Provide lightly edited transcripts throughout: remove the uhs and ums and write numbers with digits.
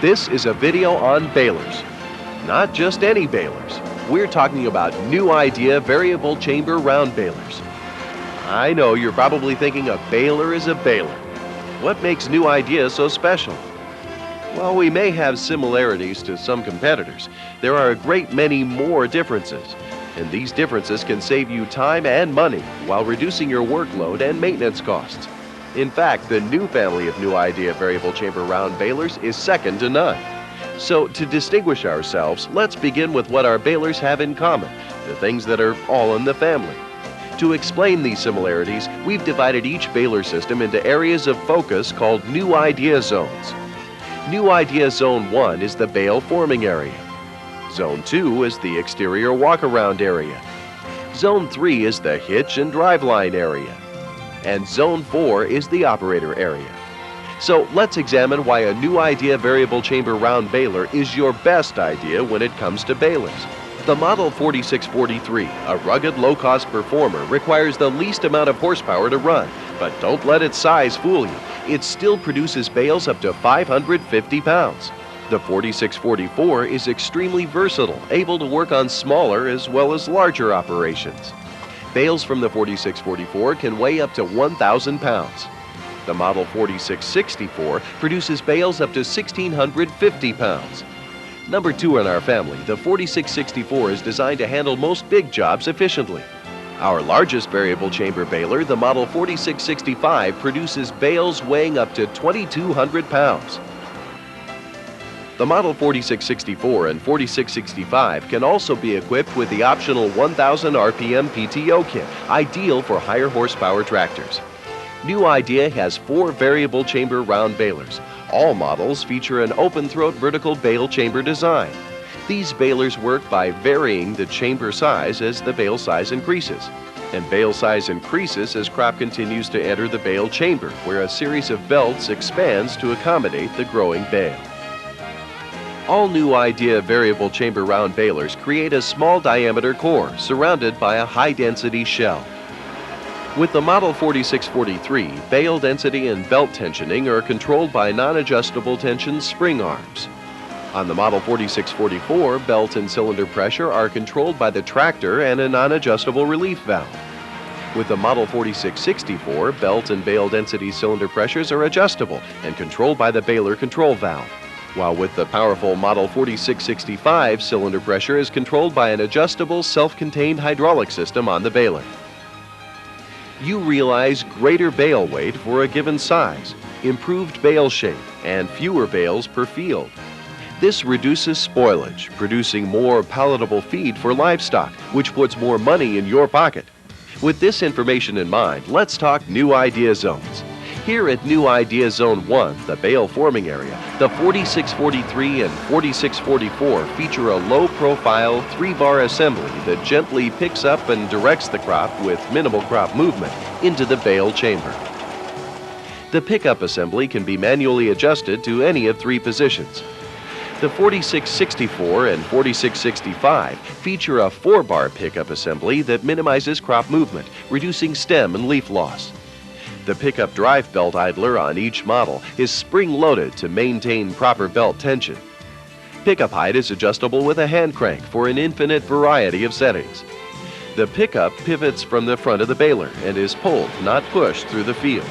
This is a video on balers. Not just any balers. We're talking about new idea variable chamber round balers. I know you're probably thinking a baler is a baler. What makes new idea so special? While we may have similarities to some competitors, there are a great many more differences. And these differences can save you time and money while reducing your workload and maintenance costs. In fact, the new family of new idea variable chamber round balers is second to none. So to distinguish ourselves, let's begin with what our balers have in common, the things that are all in the family. To explain these similarities, we've divided each baler system into areas of focus called new idea zones. New idea zone 1 is the Bale Forming Area. Zone 2 is the exterior walk-around area. Zone 3 is the hitch and driveline area. And Zone 4 is the operator area. So let's examine why a new idea variable chamber round baler is your best idea when it comes to balers. The Model 4643, a rugged low-cost performer, requires the least amount of horsepower to run. But don't let its size fool you. It still produces bales up to 550 pounds. The 4644 is extremely versatile, able to work on smaller as well as larger operations. Bales from the 4644 can weigh up to 1,000 pounds. The Model 4664 produces bales up to 1,650 pounds. Number 2 in our family, the 4664 is designed to handle most big jobs efficiently. Our largest variable chamber baler, the Model 4665, produces bales weighing up to 2,200 pounds. The Model 4664 and 4665 can also be equipped with the optional 1,000 RPM PTO kit, ideal for higher horsepower tractors. New Idea has 4 variable chamber round balers. All models feature an open throat vertical bale chamber design. These balers work by varying the chamber size as the bale size increases. And bale size increases as crop continues to enter the bale chamber, where a series of belts expands to accommodate the growing bale. All New Idea variable chamber round balers create a small diameter core surrounded by a high-density shell. With the Model 4643, bale density and belt tensioning are controlled by non-adjustable tension spring arms. On the Model 4644, belt and cylinder pressure are controlled by the tractor and a non-adjustable relief valve. With the Model 4664, belt and bale density cylinder pressures are adjustable and controlled by the baler control valve. While with the powerful Model 4665, cylinder pressure is controlled by an adjustable self-contained hydraulic system on the baler. You realize greater bale weight for a given size, improved bale shape, and fewer bales per field. This reduces spoilage, producing more palatable feed for livestock, which puts more money in your pocket. With this information in mind, let's talk new idea zones. Here at New Idea Zone 1, the Bale Forming Area, the 4643 and 4644 feature a low-profile 3-bar assembly that gently picks up and directs the crop with minimal crop movement into the bale chamber. The pickup assembly can be manually adjusted to any of 3 positions. The 4664 and 4665 feature a 4-bar pickup assembly that minimizes crop movement, reducing stem and leaf loss. The pickup drive belt idler on each model is spring-loaded to maintain proper belt tension. Pickup height is adjustable with a hand crank for an infinite variety of settings. The pickup pivots from the front of the baler and is pulled, not pushed, through the field.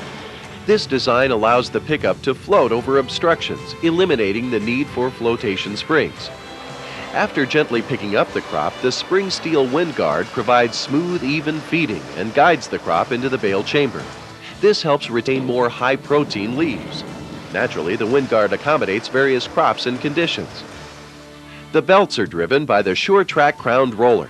This design allows the pickup to float over obstructions, eliminating the need for flotation springs. After gently picking up the crop, the spring steel windguard provides smooth, even feeding and guides the crop into the bale chamber. This helps retain more high-protein leaves. Naturally, the windguard accommodates various crops and conditions. The belts are driven by the SureTrack crowned roller.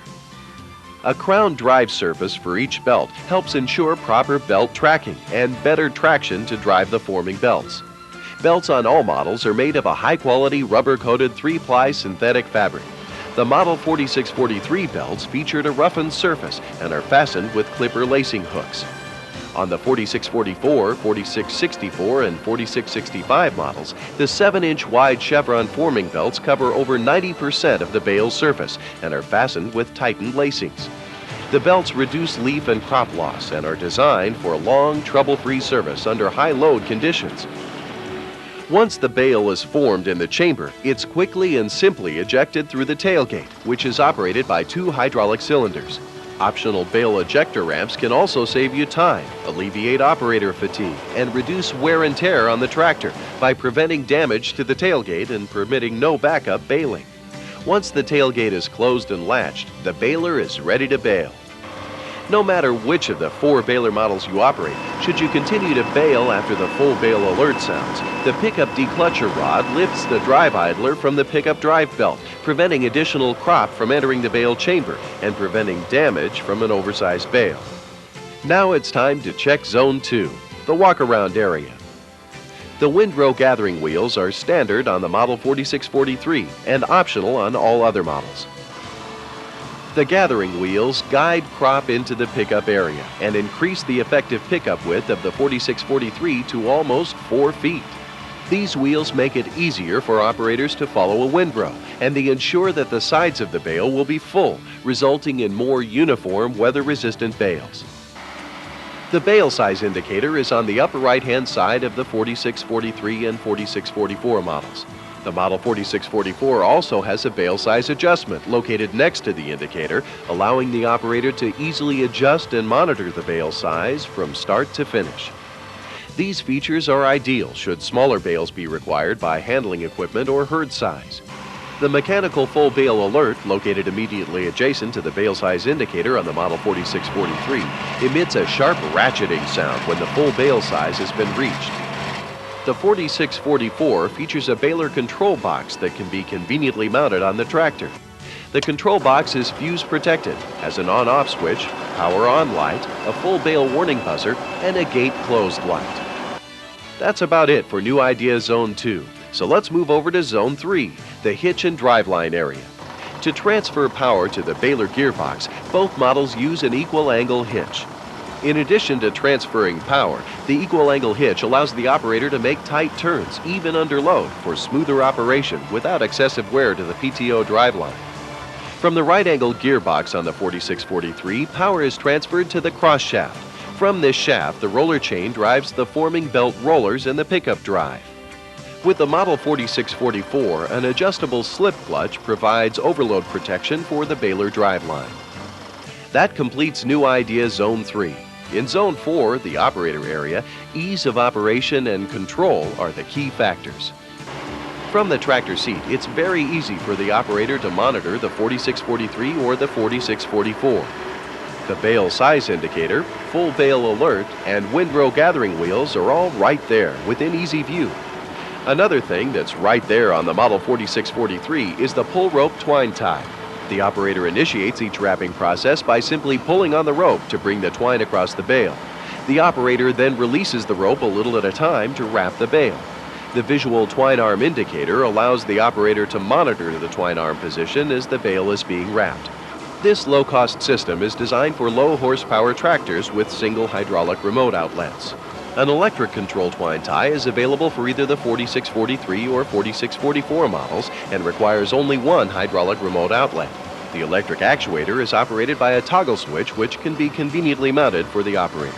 A crown drive surface for each belt helps ensure proper belt tracking and better traction to drive the forming belts. Belts on all models are made of a high-quality rubber-coated 3-ply synthetic fabric. The Model 4643 belts featured a roughened surface and are fastened with clipper lacing hooks. On the 4644, 4664, and 4665 models, the 7-inch wide chevron forming belts cover over 90% of the bale surface and are fastened with tightened lacings. The belts reduce leaf and crop loss and are designed for long, trouble-free service under high load conditions. Once the bale is formed in the chamber, it's quickly and simply ejected through the tailgate, which is operated by 2 hydraulic cylinders. Optional bale ejector ramps can also save you time, alleviate operator fatigue, and reduce wear and tear on the tractor by preventing damage to the tailgate and permitting no backup baling. Once the tailgate is closed and latched, the baler is ready to bale. No matter which of the 4 baler models you operate, should you continue to bale after the full bale alert sounds, the pickup declutcher rod lifts the drive idler from the pickup drive belt, preventing additional crop from entering the bale chamber and preventing damage from an oversized bale. Now it's time to check Zone 2, the walk-around area. The windrow gathering wheels are standard on the Model 4643 and optional on all other models. The gathering wheels guide crop into the pickup area and increase the effective pickup width of the 4643 to almost 4 feet. These wheels make it easier for operators to follow a windrow, and they ensure that the sides of the bale will be full, resulting in more uniform, weather-resistant bales. The bale size indicator is on the upper right-hand side of the 4643 and 4644 models. The Model 4644 also has a bale size adjustment located next to the indicator, allowing the operator to easily adjust and monitor the bale size from start to finish. These features are ideal should smaller bales be required by handling equipment or herd size. The mechanical full bale alert, located immediately adjacent to the bale size indicator on the Model 4643, emits a sharp ratcheting sound when the full bale size has been reached. The 4644 features a baler control box that can be conveniently mounted on the tractor. The control box is fuse protected, has an on-off switch, power on light, a full bale warning buzzer, and a gate closed light. That's about it for New Idea Zone 2. So let's move over to Zone 3, the hitch and driveline area. To transfer power to the baler gearbox, both models use an equal angle hitch. In addition to transferring power, the equal angle hitch allows the operator to make tight turns, even under load, for smoother operation without excessive wear to the PTO driveline. From the right angle gearbox on the 4643, power is transferred to the cross shaft. From this shaft, the roller chain drives the forming belt rollers and the pickup drive. With the Model 4644, an adjustable slip clutch provides overload protection for the baler driveline. That completes New Idea Zone 3. In Zone 4, the operator area, ease of operation and control are the key factors. From the tractor seat, it's very easy for the operator to monitor the 4643 or the 4644. The bale size indicator, full bale alert, and windrow gathering wheels are all right there within easy view. Another thing that's right there on the Model 4643 is the pull rope twine tie. The operator initiates each wrapping process by simply pulling on the rope to bring the twine across the bale. The operator then releases the rope a little at a time to wrap the bale. The visual twine arm indicator allows the operator to monitor the twine arm position as the bale is being wrapped. This low-cost system is designed for low-horsepower tractors with single hydraulic remote outlets. An electric control twine tie is available for either the 4643 or 4644 models and requires only one hydraulic remote outlet. The electric actuator is operated by a toggle switch which can be conveniently mounted for the operator.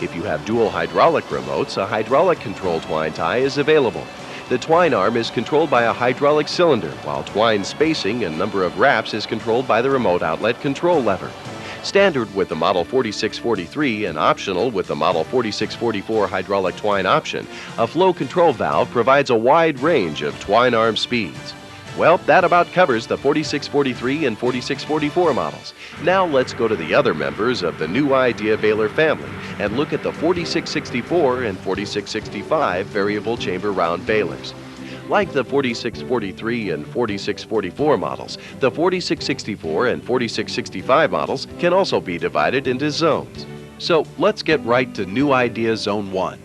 If you have dual hydraulic remotes, a hydraulic control twine tie is available. The twine arm is controlled by a hydraulic cylinder, while twine spacing and number of wraps is controlled by the remote outlet control lever. Standard with the Model 4643 and optional with the Model 4644 hydraulic twine option, a flow control valve provides a wide range of twine arm speeds. Well, that about covers the 4643 and 4644 models. Now let's go to the other members of the New Idea Baler family and look at the 4664 and 4665 variable chamber round balers. Like the 4643 and 4644 models, the 4664 and 4665 models can also be divided into zones. So let's get right to New Idea Zone 1.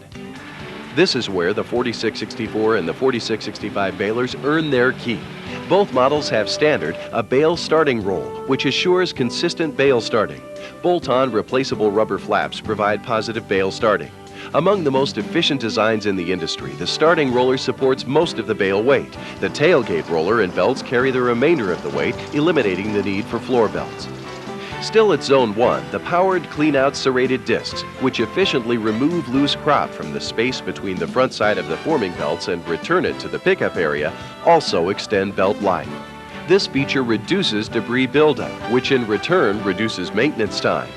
This is where the 4664 and the 4665 balers earn their keep. Both models have standard a bale starting roll, which assures consistent bale starting. Bolt-on replaceable rubber flaps provide positive bale starting. Among the most efficient designs in the industry, the starting roller supports most of the bale weight. The tailgate roller and belts carry the remainder of the weight, eliminating the need for floor belts. Still at Zone 1, the powered clean-out serrated discs, which efficiently remove loose crop from the space between the front side of the forming belts and return it to the pickup area, also extend belt life. This feature reduces debris buildup, which in return reduces maintenance time.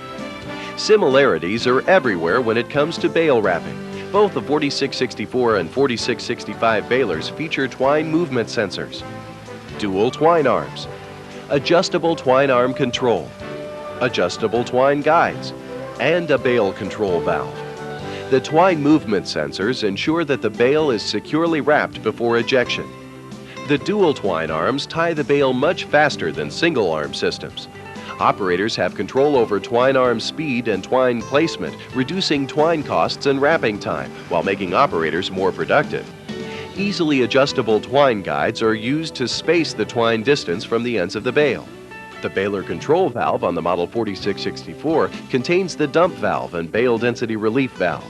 Similarities are everywhere when it comes to bale wrapping. Both the 4664 and 4665 balers feature twine movement sensors, dual twine arms, adjustable twine arm control, adjustable twine guides, and a bale control valve. The twine movement sensors ensure that the bale is securely wrapped before ejection. The dual twine arms tie the bale much faster than single arm systems. Operators have control over twine arm speed and twine placement, reducing twine costs and wrapping time while making operators more productive. Easily adjustable twine guides are used to space the twine distance from the ends of the bale. The baler control valve on the model 4664 contains the dump valve and bale density relief valve.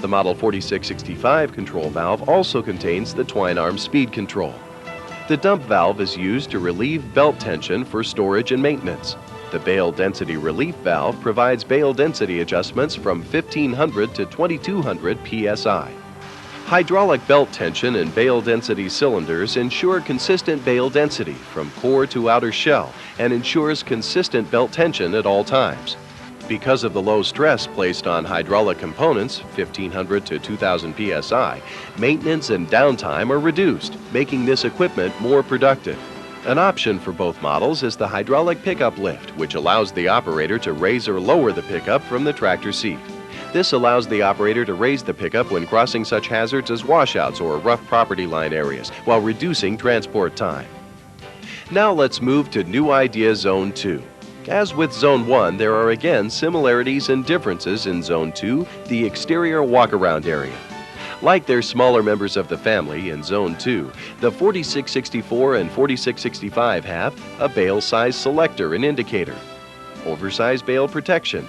The model 4665 control valve also contains the twine arm speed control. The dump valve is used to relieve belt tension for storage and maintenance. The bale density relief valve provides bale density adjustments from 1500 to 2200 psi. Hydraulic belt tension and bale density cylinders ensure consistent bale density from core to outer shell and ensures consistent belt tension at all times. Because of the low stress placed on hydraulic components, 1500 to 2000 psi, maintenance and downtime are reduced, making this equipment more productive. An option for both models is the hydraulic pickup lift, which allows the operator to raise or lower the pickup from the tractor seat. This allows the operator to raise the pickup when crossing such hazards as washouts or rough property line areas, while reducing transport time. Now let's move to New Idea Zone 2. As with Zone 1, there are again similarities and differences in Zone 2, the exterior walk-around area. Like their smaller members of the family in Zone 2, the 4664 and 4665 have a bale size selector and indicator, oversized bale protection,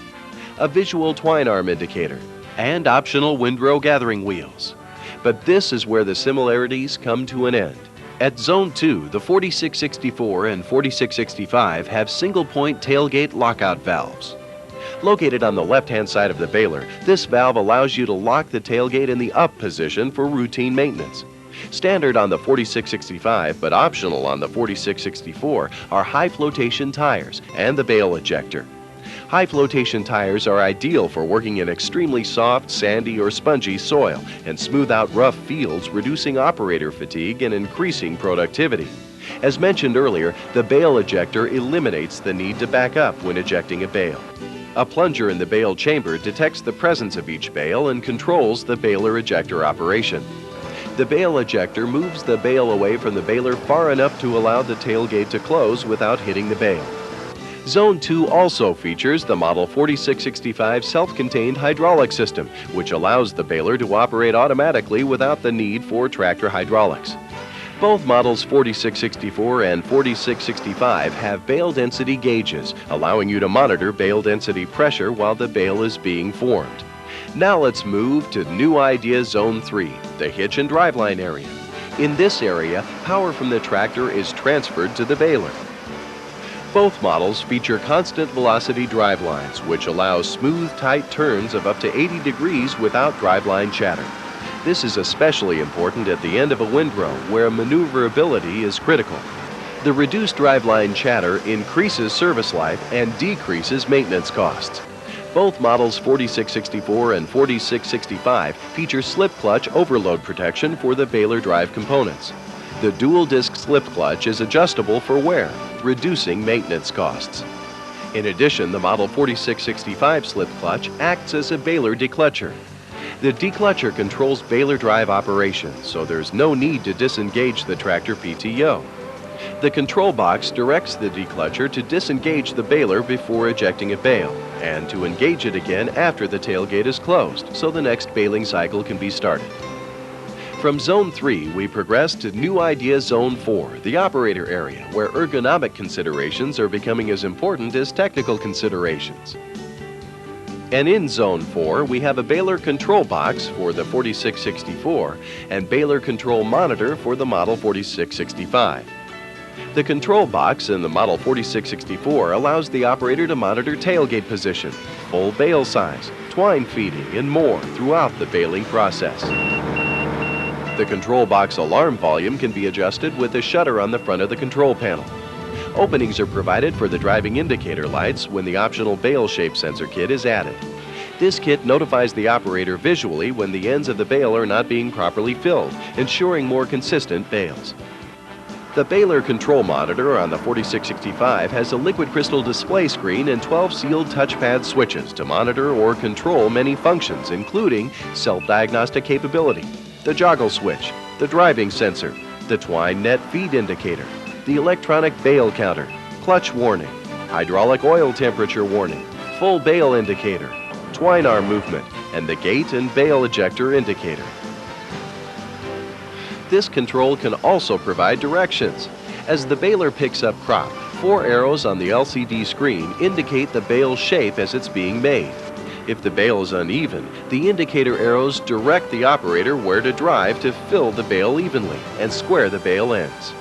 a visual twine arm indicator, and optional windrow gathering wheels. But this is where the similarities come to an end. At Zone 2, the 4664 and 4665 have single-point tailgate lockout valves. Located on the left-hand side of the baler, this valve allows you to lock the tailgate in the up position for routine maintenance. Standard on the 4665 but optional on the 4664 are high flotation tires and the bale ejector. High flotation tires are ideal for working in extremely soft, sandy, or spongy soil and smooth out rough fields, reducing operator fatigue and increasing productivity. As mentioned earlier, the bale ejector eliminates the need to back up when ejecting a bale. A plunger in the bale chamber detects the presence of each bale and controls the baler ejector operation. The bale ejector moves the bale away from the baler far enough to allow the tailgate to close without hitting the bale. Zone 2 also features the Model 4665 self-contained hydraulic system, which allows the baler to operate automatically without the need for tractor hydraulics. Both models 4664 and 4665 have bale density gauges, allowing you to monitor bale density pressure while the bale is being formed. Now let's move to New Idea Zone 3, the hitch and driveline area. In this area, power from the tractor is transferred to the baler. Both models feature constant velocity drivelines, which allow smooth, tight turns of up to 80 degrees without driveline chatter. This is especially important at the end of a windrow, where maneuverability is critical. The reduced driveline chatter increases service life and decreases maintenance costs. Both models 4664 and 4665 feature slip clutch overload protection for the baler drive components. The dual disc slip clutch is adjustable for wear, reducing maintenance costs. In addition, the Model 4665 slip clutch acts as a baler declutcher. The declutcher controls baler drive operation, so there's no need to disengage the tractor PTO. The control box directs the declutcher to disengage the baler before ejecting a bale, and to engage it again after the tailgate is closed, so the next baling cycle can be started. From Zone 3, we progress to New Idea Zone 4, the operator area, where ergonomic considerations are becoming as important as technical considerations. And in Zone 4, we have a baler control box for the 4664 and baler control monitor for the Model 4665. The control box in the model 4664 allows the operator to monitor tailgate position, full bale size, twine feeding, and more throughout the baling process. The control box alarm volume can be adjusted with a shutter on the front of the control panel. Openings are provided for the driving indicator lights when the optional bale shape sensor kit is added. This kit notifies the operator visually when the ends of the bale are not being properly filled, ensuring more consistent bales. The Baler control monitor on the 4665 has a liquid crystal display screen and 12 sealed touchpad switches to monitor or control many functions, including self-diagnostic capability, the joggle switch, the driving sensor, the twine net feed indicator, the electronic bale counter, clutch warning, hydraulic oil temperature warning, full bale indicator, twine arm movement, and the gate and bale ejector indicator. This control can also provide directions. As the baler picks up crop, 4 arrows on the LCD screen indicate the bale shape as it's being made. If the bale is uneven, the indicator arrows direct the operator where to drive to fill the bale evenly and square the bale ends.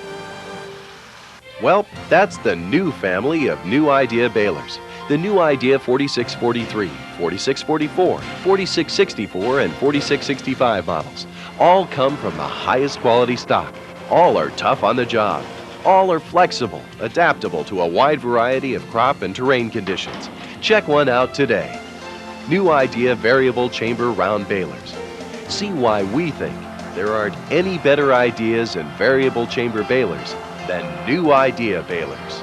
Well, that's the new family of New Idea balers. The New Idea 4643, 4644, 4664, and 4665 models. All come from the highest quality stock. All are tough on the job. All are flexible, adaptable to a wide variety of crop and terrain conditions. Check one out today. New Idea variable chamber round balers. See why we think there aren't any better ideas in variable chamber balers than New Idea balers.